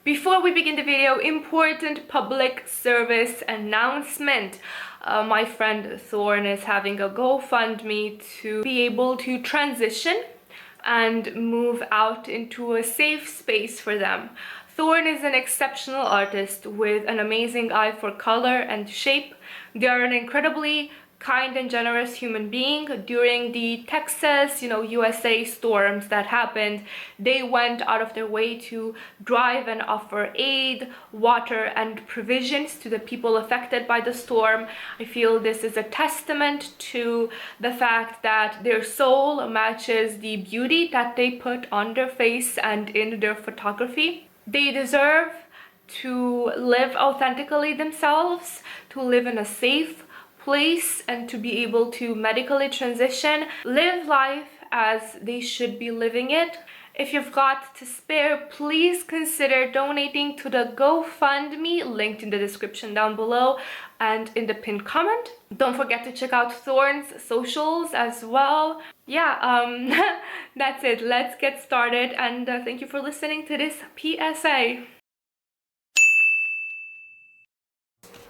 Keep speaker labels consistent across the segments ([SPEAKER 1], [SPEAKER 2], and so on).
[SPEAKER 1] Before we begin the video, important public service announcement. My friend Thorn is having a GoFundMe to be able to transition and move out into a safe space for them. Thorn is an exceptional artist with an amazing eye for color and shape. They are an incredibly kind and generous human being. During the Texas, USA storms that happened, they went out of their way to drive and offer aid, water, and provisions to the people affected by the storm. I feel this is a testament to the fact that their soul matches the beauty that they put on their face and in their photography. They deserve to live authentically themselves, to live in a safe place, and to be able to medically transition, live life as they should be living it. If you've got to spare, please consider donating to the GoFundMe linked in the description down below and in the pinned comment. Don't forget to check out Thorn's socials as well. Yeah, that's it. Let's get started, and thank you for listening to this PSA.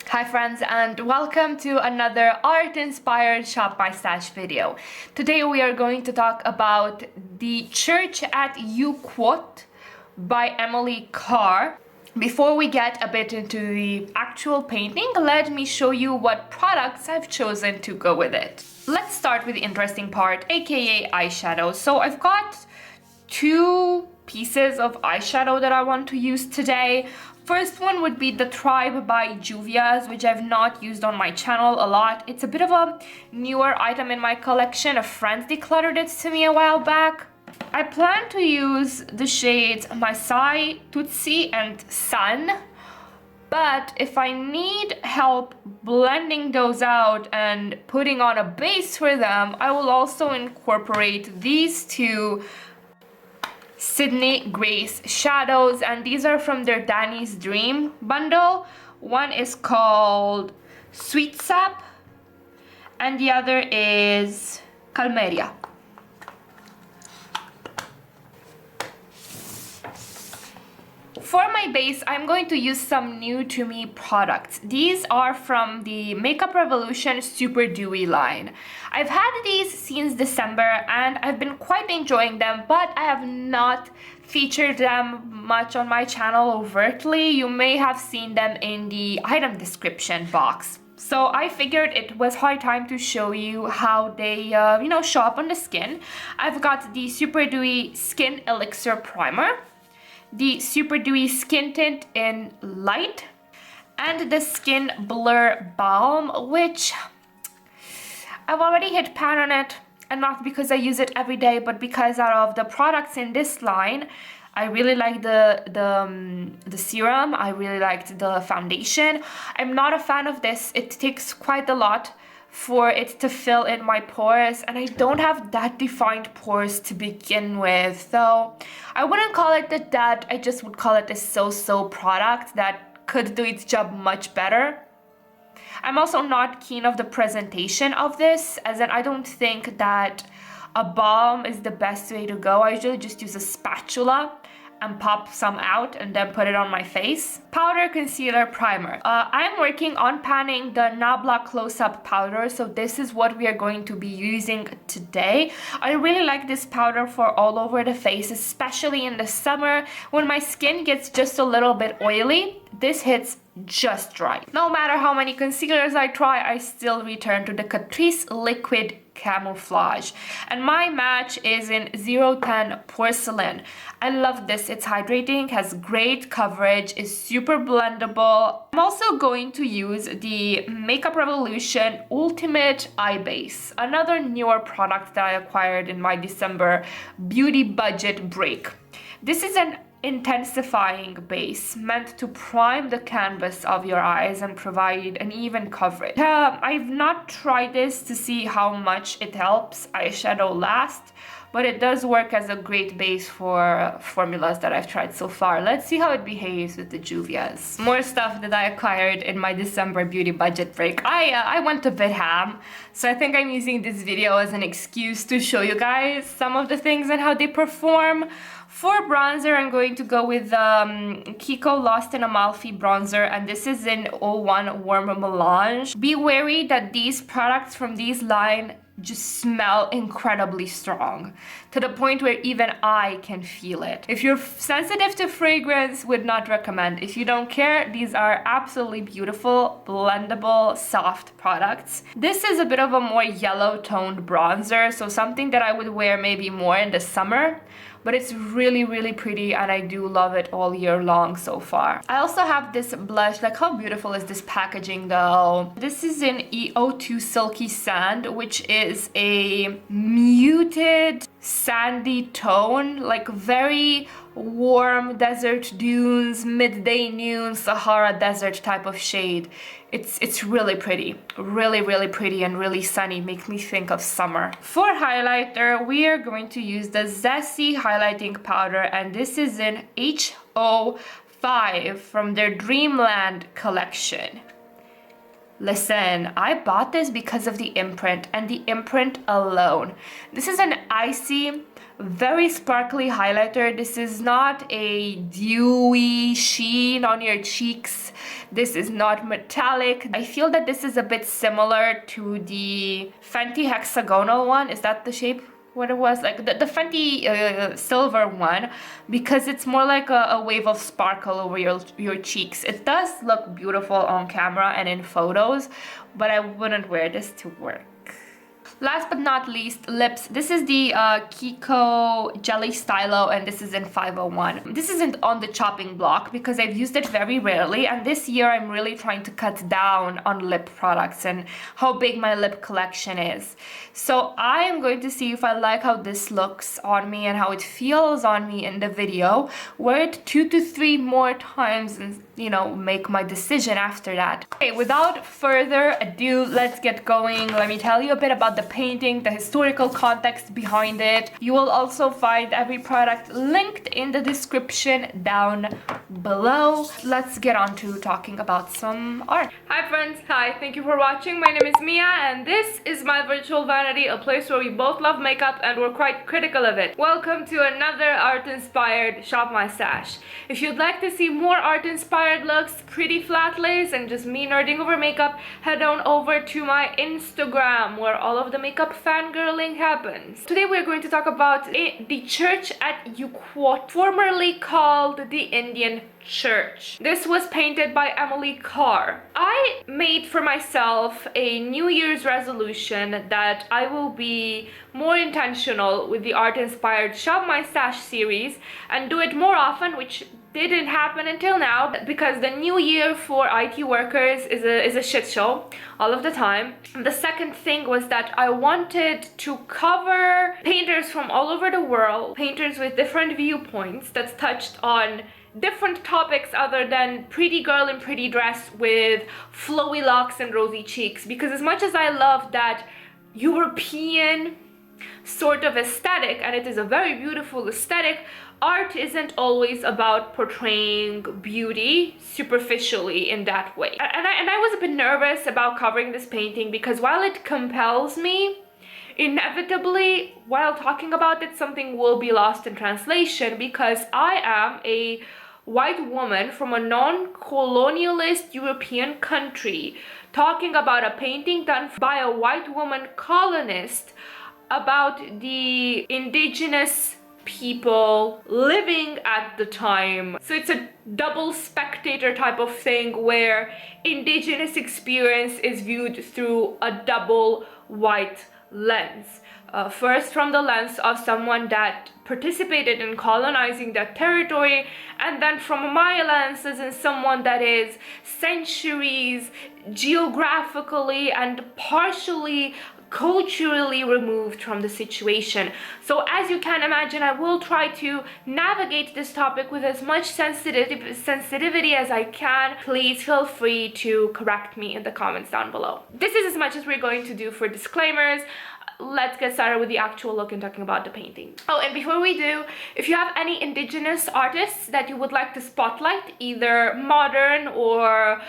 [SPEAKER 1] Hi friends, and welcome to another art-inspired Shop My Stash video. Today we are going to talk about The Church at Yuquot by Emily Carr. Before we get a bit into the actual painting, let me show you what products I've chosen to go with it. Let's start with the interesting part, aka eyeshadow. So I've got two pieces of eyeshadow that I want to use today. First one would be the Tribe by Juvia's, which I've not used on my channel a lot. It's a bit of a newer item in my collection. A friend decluttered it to me a while back. I plan to use the shades Masai, Tootsie, and Sun. But if I need help blending those out and putting on a base for them, I will also incorporate these two Sydney Grace shadows, and these are from their Danny's Dream bundle. One is called Sweet Sap and the other is Calmeria. For my base, I'm going to use some new to me products. These are from the Makeup Revolution Super Dewy line. I've had these since December and I've been quite enjoying them, but I have not featured them much on my channel overtly. You may have seen them in the item description box. So I figured it was high time to show you how they, show up on the skin. I've got the Super Dewy Skin Elixir Primer, the Super Dewy Skin Tint in Light, and the Skin Blur Balm, which I've already hit pan on it, and not because I use it every day, but because out of the products in this line, I really like the serum, I really liked the foundation. I'm not a fan of this. It takes quite a lot for it to fill in my pores, and I don't have that defined pores to begin with, so I wouldn't call it that. I just would call it a so-so product that could do its job much better. I'm also not keen of the presentation of this, as in I don't think that a balm is the best way to go. I usually just use a spatula and pop some out and then put it on my face. Powder, concealer, primer. I'm working on panning the Nabla close-up powder, so this is what we are going to be using today. I really like this powder for all over the face, especially in the summer when my skin gets just a little bit oily. This hits just right. No matter how many concealers I try, I still return to the Catrice Liquid Camouflage, and my match is in 010 Porcelain. I love this. It's hydrating, has great coverage, is super blendable. I'm also going to use the Makeup Revolution Ultimate Eye Base, another newer product that I acquired in my December beauty budget break. This is an intensifying base meant to prime the canvas of your eyes and provide an even coverage. I've not tried this to see how much it helps eyeshadow last, but it does work as a great base for formulas that I've tried so far. Let's see how it behaves with the Juvia's. More stuff that I acquired in my December beauty budget break. I went a bit ham, so I think I'm using this video as an excuse to show you guys some of the things and how they perform. For bronzer, I'm going to go with Kiko Lost in Amalfi bronzer, and this is in 01 Warm Melange. Be wary that these products from these line just smell incredibly strong, to the point where even I can feel it. If you're sensitive to fragrance, would not recommend. If you don't care, these are absolutely beautiful, blendable, soft products. This is a bit of a more yellow toned bronzer, so something that I would wear maybe more in the summer, but it's really, really pretty and I do love it all year long so far. I also have this blush. Like, how beautiful is this packaging though? This is in E02 Silky Sand, which is a muted sandy tone, like very warm desert dunes, midday noon, Sahara desert type of shade. It's really pretty, really pretty and really sunny. Makes me think of summer. For highlighter, we are going to use the Zeesea highlighting powder, and this is in H05 from their Dreamland collection. Listen, I bought this because of the imprint and the imprint alone. This is an icy, very sparkly highlighter. This is not a dewy sheen on your cheeks. This is not metallic. I feel that this is a bit similar to the Fenty hexagonal one. Is that the shape? What it was like, the Fenty silver one, because it's more like a wave of sparkle over your cheeks. It does look beautiful on camera and in photos, but I wouldn't wear this to work. Last but not least, lips. This is the Kiko Jelly Stylo, and this is in 501. This isn't on the chopping block because I've used it very rarely, and this year I'm really trying to cut down on lip products and how big my lip collection is. So I am going to see if I like how this looks on me and how it feels on me in the video. Wear it 2 to 3 more times and, you know, make my decision after that. Okay, without further ado, let's get going. Let me tell you a bit about the painting, the historical context behind it. You will also find every product linked in the description down below. Let's get on to talking about some art. Hi friends, hi, thank you for watching. My name is Mia and this is my virtual vanity, a place where we both love makeup and we're quite critical of it. Welcome to another art-inspired Shop My Stash. If you'd like to see more art-inspired looks, pretty flat lays, and just me nerding over makeup, head on over to my Instagram where all of the makeup fangirling happens. Today we're going to talk about the church at Yuquot, formerly called the Indian Church. This was painted by Emily Carr. I made for myself a New Year's resolution that I will be more intentional with the art-inspired Shop My Stash series and do it more often, which didn't happen until now because the new year for IT workers is a shit show all of the time. The second thing was that I wanted to cover painters from all over the world, painters with different viewpoints that touched on different topics other than pretty girl in pretty dress with flowy locks and rosy cheeks, because as much as I love that European sort of aesthetic, and it is a very beautiful aesthetic, art isn't always about portraying beauty superficially in that way. And I was a bit nervous about covering this painting because while it compels me, inevitably, while talking about it, something will be lost in translation because I am a white woman from a non-colonialist European country talking about a painting done by a white woman colonist about the indigenous people living at the time. So it's a double spectator type of thing where indigenous experience is viewed through a double white lens. First from the lens of someone that participated in colonizing that territory, and then from my lens as in someone that is centuries geographically and partially culturally removed from the situation. So as you can imagine, I will try to navigate this topic with as much sensitivity as I can. Please feel free to correct me in the comments down below. This is as much as we're going to do for disclaimers. Let's get started with the actual look and talking about the painting. Oh, and before we do, if you have any indigenous artists that you would like to spotlight, either modern or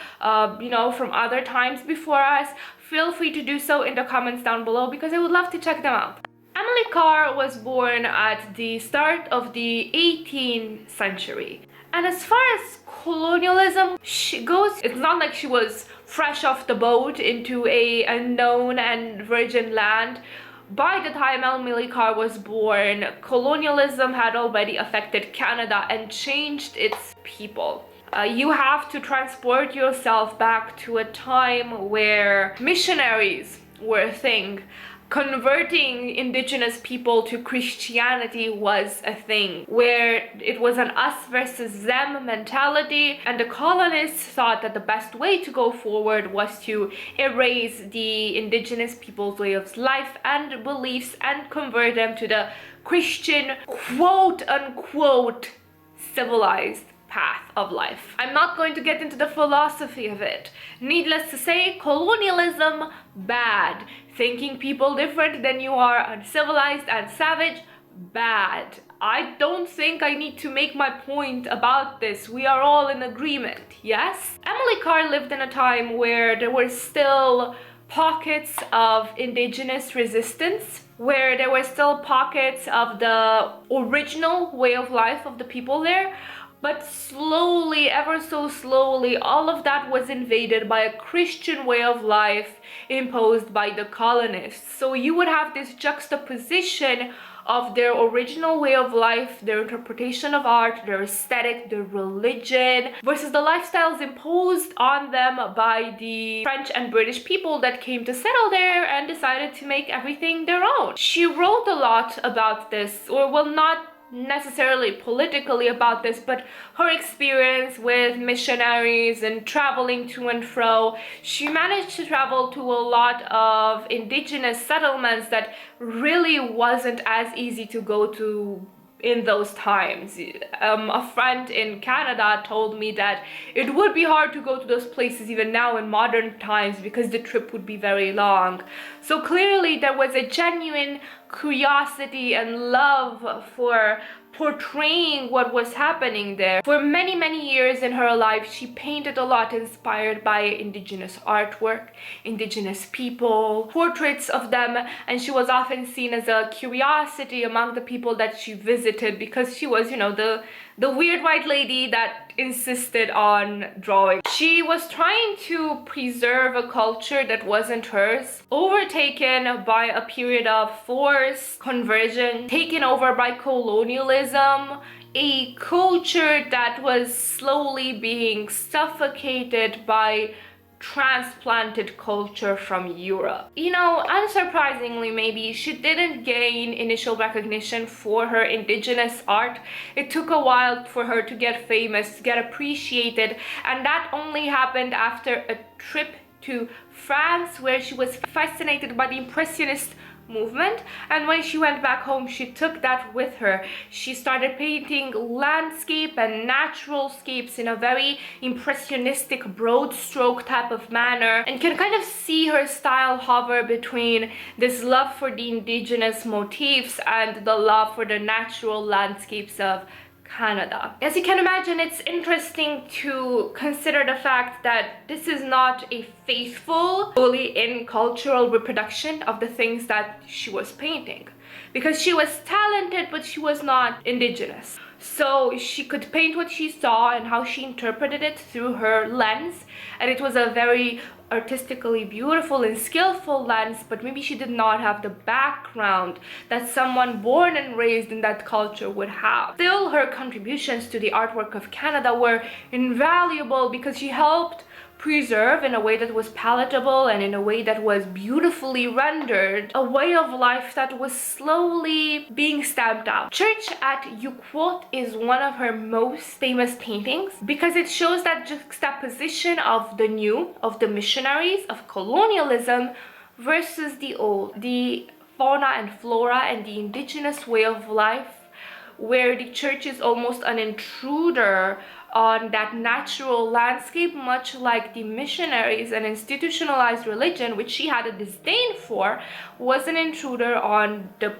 [SPEAKER 1] you know, from other times before us, feel free to do so in the comments down below because I would love to check them out. Emily Carr was born at the start of the 18th century. And as far as colonialism goes, it's not like she was fresh off the boat into a unknown and virgin land. By the time Emily Carr was born, colonialism had already affected Canada and changed its people. You have to transport yourself back to a time where missionaries were a thing. Converting Indigenous people to Christianity was a thing, where it was an us versus them mentality, and the colonists thought that the best way to go forward was to erase the Indigenous people's way of life and beliefs and convert them to the Christian, quote unquote, civilized path of life. I'm not going to get into the philosophy of it. Needless to say, colonialism, bad. Thinking people different than you are, uncivilized and savage, bad. I don't think I need to make my point about this. We are all in agreement, yes? Emily Carr lived in a time where there were still pockets of Indigenous resistance, where there were still pockets of the original way of life of the people there. But slowly, ever so slowly, all of that was invaded by a Christian way of life imposed by the colonists. So you would have this juxtaposition of their original way of life, their interpretation of art, their aesthetic, their religion, versus the lifestyles imposed on them by the French and British people that came to settle there and decided to make everything their own. She wrote a lot about this, or well, not necessarily politically about this, but her experience with missionaries and traveling to and fro. She managed to travel to a lot of Indigenous settlements that really wasn't as easy to go to in those times. A friend in Canada told me that it would be hard to go to those places even now in modern times because the trip would be very long. So clearly there was a genuine curiosity and love for portraying what was happening there. For many, many years in her life, she painted a lot inspired by Indigenous artwork, Indigenous people, portraits of them, and she was often seen as a curiosity among the people that she visited because she was, you know, the weird white lady that insisted on drawing. She was trying to preserve a culture that wasn't hers, overtaken by a period of forced conversion, taken over by colonialism, a culture that was slowly being suffocated by transplanted culture from Europe. You know, unsurprisingly maybe, she didn't gain initial recognition for her Indigenous art. It took a while for her to get famous, to get appreciated, and that only happened after a trip to France where she was fascinated by the Impressionist movement, and when she went back home she took that with her. She started painting landscape and natural scapes in a very impressionistic broad stroke type of manner, and can kind of see her style hover between this love for the Indigenous motifs and the love for the natural landscapes of Canada. As you can imagine, it's interesting to consider the fact that this is not a faithful, fully in cultural reproduction of the things that she was painting, because she was talented but she was not Indigenous. So she could paint what she saw and how she interpreted it through her lens, and it was a very artistically beautiful and skillful lens, but maybe she did not have the background that someone born and raised in that culture would have. Still, her contributions to the artwork of Canada were invaluable because she helped preserve, in a way that was palatable and in a way that was beautifully rendered, a way of life that was slowly being stamped out. Church at Yuquot is one of her most famous paintings because it shows that juxtaposition of the new, of the missionaries, of colonialism versus the old, the fauna and flora and the Indigenous way of life, where the church is almost an intruder on that natural landscape, much like the missionaries and institutionalized religion, which she had a disdain for, was an intruder on the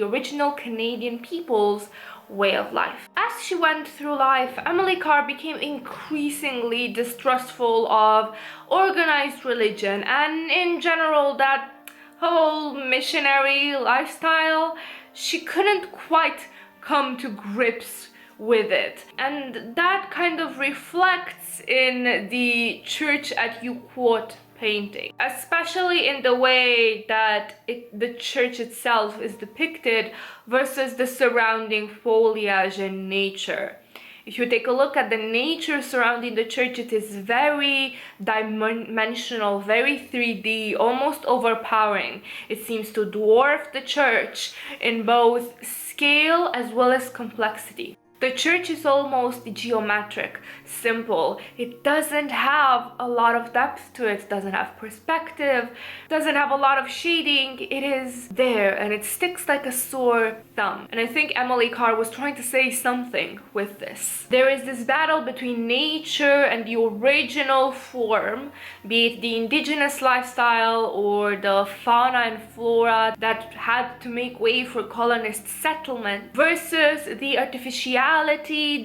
[SPEAKER 1] original Canadian people's way of life. As she went through life, Emily Carr became increasingly distrustful of organized religion and in general that whole missionary lifestyle, she couldn't quite come to grips with it. And that kind of reflects in the church at Yuquot painting, especially in the way that the church itself is depicted versus the surrounding foliage and nature. If you take a look at the nature surrounding the church, it is very dimensional, very 3D, almost overpowering. It seems to dwarf the church in both scale as well as complexity. The church is almost geometric, simple. It doesn't have a lot of depth to it, doesn't have perspective, doesn't have a lot of shading. It is there and it sticks like a sore thumb. And I think Emily Carr was trying to say something with this. There is this battle between nature and the original form, be it the indigenous lifestyle or the fauna and flora that had to make way for colonist settlement, versus the artificiality,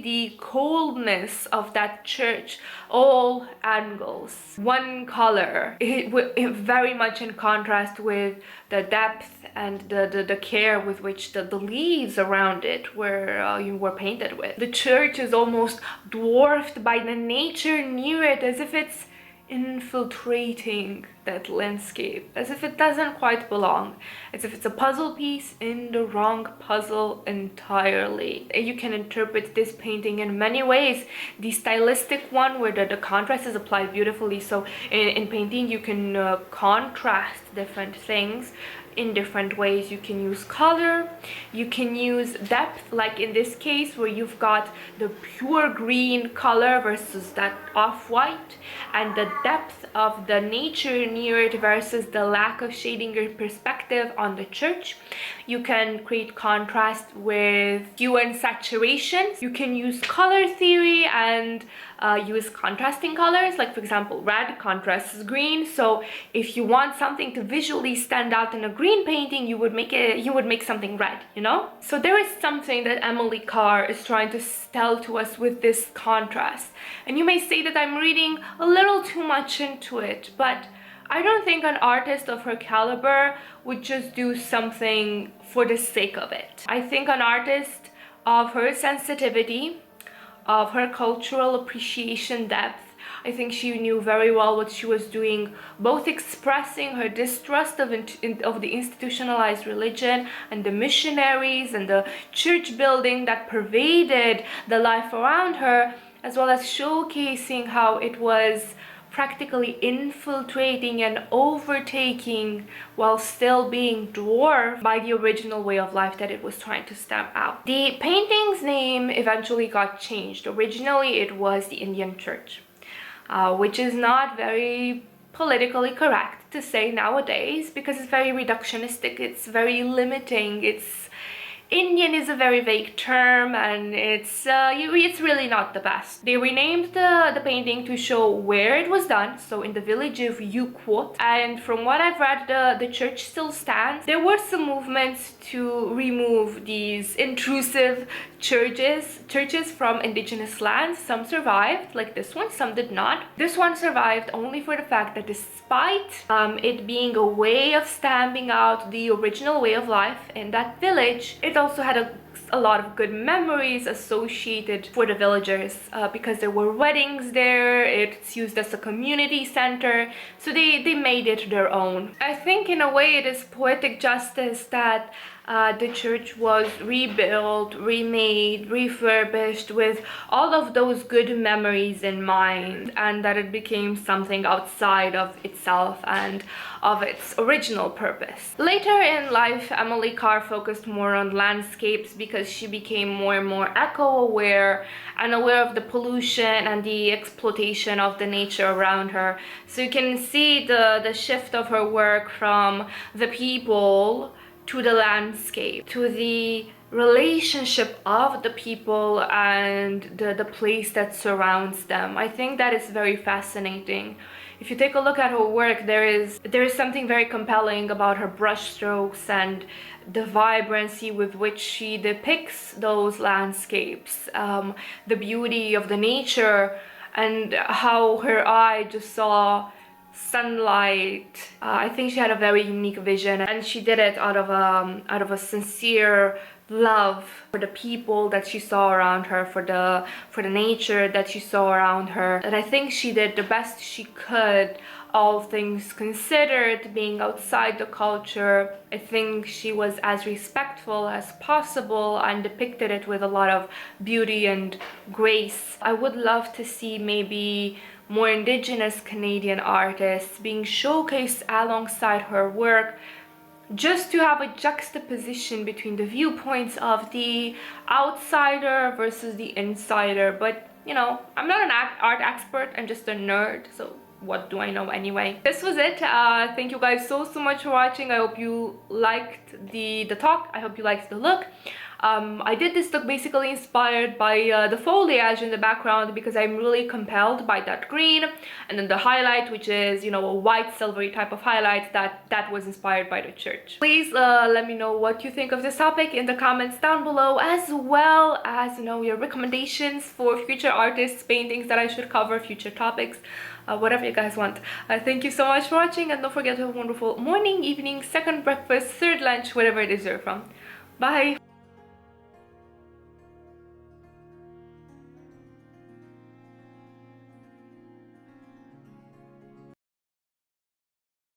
[SPEAKER 1] the coldness of that church, all angles, one color, it very much in contrast with the depth and the care with which the leaves around it were painted with. The church is almost dwarfed by the nature near it, as if it's infiltrating that landscape, as if it doesn't quite belong, as if it's a puzzle piece in the wrong puzzle entirely. You can interpret this painting in many ways. The stylistic one, where the contrast is applied beautifully, so in painting you can contrast different things in different ways. You can use color, you can use depth, like in this case where you've got the pure green color versus that off-white, and the depth of the nature near it versus the lack of shading or perspective on the church. You can create contrast with hue and saturation. You can use color theory and use contrasting colors, like for example red contrasts green, so if you want something to visually stand out in a green painting, you would make something red, you know? So there is something that Emily Carr is trying to tell to us with this contrast, and you may say that I'm reading a little too much into it, but I don't think an artist of her caliber would just do something for the sake of it. I think an artist of her sensitivity, of her cultural appreciation depth, I think she knew very well what she was doing, both expressing her distrust of the institutionalized religion and the missionaries and the church building that pervaded the life around her, as well as showcasing how it was practically infiltrating and overtaking while still being dwarfed by the original way of life that it was trying to stamp out. The painting's name eventually got changed. Originally it was the Indian Church, which is not very politically correct to say nowadays because it's very reductionistic, it's very limiting, Indian is a very vague term, and it's really not the best. They renamed the painting to show where it was done, so in the village of Yuquot, and from what I've read, the church still stands. There were some movements to remove these intrusive churches from indigenous lands. Some survived, like this one, some did not. This one survived only for the fact that despite it being a way of stamping out the original way of life in that village, it also had a lot of good memories associated for the villagers because there were weddings there. It's used as a community center, so they made it their own. I think in a way it is poetic justice that the church was rebuilt, remade, refurbished with all of those good memories in mind, and that it became something outside of itself and of its original purpose. Later in life, Emily Carr focused more on landscapes because she became more and more eco-aware and aware of the pollution and the exploitation of the nature around her. So you can see the shift of her work from the people to the landscape, to the relationship of the people and the place that surrounds them. I think that is very fascinating. If you take a look at her work, there is something very compelling about her brushstrokes and the vibrancy with which she depicts those landscapes, the beauty of the nature, and how her eye just saw sunlight. I think she had a very unique vision, and she did it out of a sincere love for the people that she saw around her, for the nature that she saw around her. And I think she did the best she could, all things considered, being outside the culture. I think she was as respectful as possible and depicted it with a lot of beauty and grace. I would love to see maybe more Indigenous Canadian artists being showcased alongside her work, just to have a juxtaposition between the viewpoints of the outsider versus the insider. But you know, I'm not an art expert, I'm just a nerd, so what do I know anyway? This was it. Thank you guys so much for watching. I hope you liked the talk. I hope you liked the look. I did this look basically inspired by the foliage in the background, because I'm really compelled by that green, and then the highlight, which is, you know, a white silvery type of highlight, that was inspired by the church. Please let me know what you think of this topic in the comments down below, as well as, you know, your recommendations for future artists, paintings that I should cover, future topics, whatever you guys want. Thank you so much for watching, and don't forget to have a wonderful morning, evening, second breakfast, third lunch, whatever it is you're from. Bye!